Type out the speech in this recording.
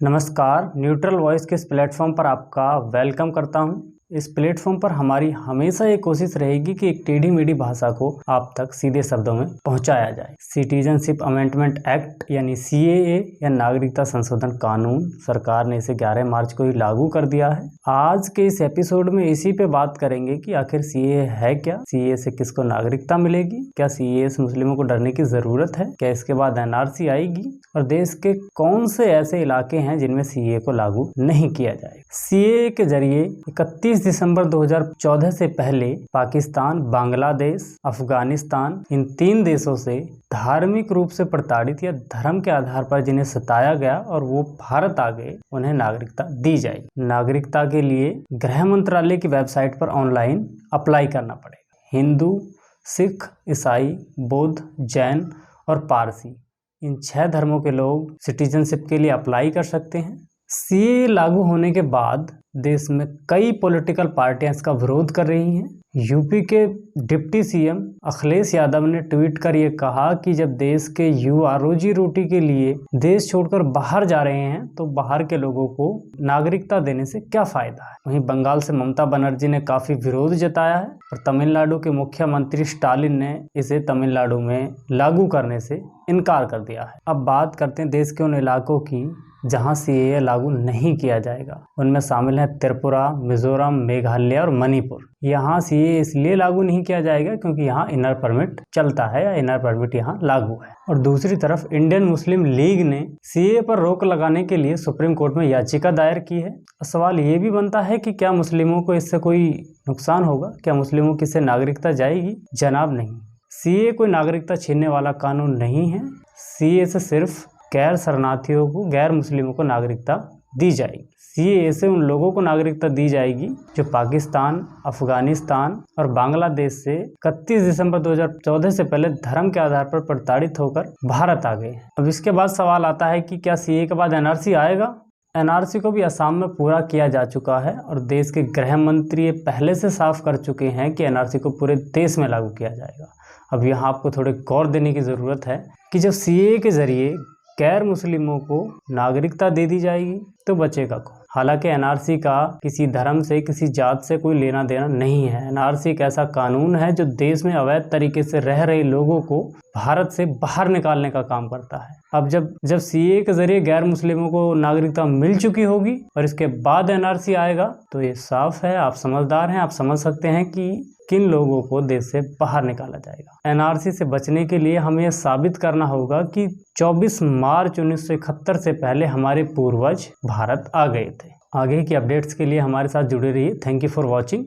नमस्कार, neutral voice के इस प्लेटफॉर्म पर आपका वेलकम करता हूं। इस प्लेटफॉर्म पर हमारी हमेशा ये कोशिश रहेगी कि एक टेढ़ी मेढ़ी भाषा को आप तक सीधे शब्दों में पहुंचाया जाए। सिटीजनशिप अमेंडमेंट एक्ट यानी सीएए या नागरिकता संशोधन कानून सरकार ने इसे 11 मार्च को ही लागू कर दिया है। आज के इस एपिसोड में इसी पे बात करेंगे कि आखिर सीएए है क्या, सीएए से किसको नागरिकता मिलेगी, क्या सीएए से मुस्लिमों को डरने की जरूरत है, क्या इसके बाद एनआरसी आएगी और देश के कौन से ऐसे इलाके हैं जिनमें सीएए को लागू नहीं किया जाएगा। सीएए के जरिए 31 दिसंबर 2014 से पहले पाकिस्तान, बांग्लादेश, अफगानिस्तान इन 3 देशों से धार्मिक रूप से प्रताड़ित या धर्म के आधार पर जिन्हें सताया गया और वो भारत आ गए, उन्हें नागरिकता दी जाएगी। नागरिकता के लिए गृह मंत्रालय की वेबसाइट पर ऑनलाइन अप्लाई करना पड़ेगा। हिंदू, सिख, ईसाई, बौद्ध, जैन और पारसी इन 6 धर्मों के लोग सिटीजनशिप के लिए अप्लाई कर सकते हैं। सीएए लागू होने के बाद देश में कई पॉलिटिकल पार्टियां इसका विरोध कर रही हैं। यूपी के डिप्टी सीएम अखिलेश यादव ने ट्वीट कर ये कहा कि जब देश के युवा रोजी रोटी के लिए देश छोड़कर बाहर जा रहे हैं तो बाहर के लोगों को नागरिकता देने से क्या फायदा है। वहीं बंगाल से ममता बनर्जी ने काफी विरोध जताया है और तमिलनाडु के मुख्यमंत्री स्टालिन ने इसे तमिलनाडु में लागू करने से इनकार कर दिया है। अब बात करते हैं देश के उन इलाकों की जहां सीएए लागू नहीं किया जाएगा। उनमें शामिल है त्रिपुरा, मिजोरम, मेघालय और मणिपुर। यहाँ सीएए इसलिए लागू नहीं किया जाएगा क्योंकि यहाँ इनर परमिट चलता है या इनर परमिट यहाँ लागू है। और दूसरी तरफ इंडियन मुस्लिम लीग ने सीएए पर रोक लगाने के लिए सुप्रीम कोर्ट में याचिका दायर की है। सवाल ये भी बनता है कि क्या मुस्लिमों को इससे कोई नुकसान होगा, क्या मुस्लिमों की इससे नागरिकता जाएगी? जनाब नहीं, सीएए कोई नागरिकता छीनने वाला कानून नहीं है। सीएए से सिर्फ गैर शरणार्थियों को, गैर मुस्लिमों को नागरिकता दी जाएगी। सीएए से उन लोगों को नागरिकता दी जाएगी जो पाकिस्तान, अफगानिस्तान और बांग्लादेश से 31 दिसंबर 2014 से पहले धर्म के आधार पर प्रताड़ित होकर भारत आ गए। अब इसके बाद सवाल आता है कि क्या सीएए के बाद एनआरसी आएगा? एनआरसी को भी असम में पूरा किया जा चुका है और देश के गृह मंत्री पहले से साफ कर चुके हैं कि एनआरसी को पूरे देश में लागू किया जाएगा। अब यहाँ आपको थोड़े गौर देने की ज़रूरत है कि जब सीएए के जरिए गैर मुस्लिमों को नागरिकता दे दी जाएगी तो बचेगा कौन? हालांकि एनआरसी का किसी धर्म से, किसी जात से कोई लेना देना नहीं है। एनआरसी एक ऐसा कानून है जो देश में अवैध तरीके से रह रहे लोगों को भारत से बाहर निकालने का काम करता है। अब जब सीएए के जरिए गैर मुस्लिमों को नागरिकता मिल चुकी होगी और इसके बाद एनआरसी आएगा तो ये साफ है, आप समझदार हैं, आप समझ सकते हैं कि किन लोगों को देश से बाहर निकाला जाएगा। एनआरसी से बचने के लिए हमें यह साबित करना होगा कि 24 मार्च 1971 से पहले हमारे पूर्वज भारत आ गए थे। आगे की अपडेट्स के लिए हमारे साथ जुड़े रहिए। Thank you for watching.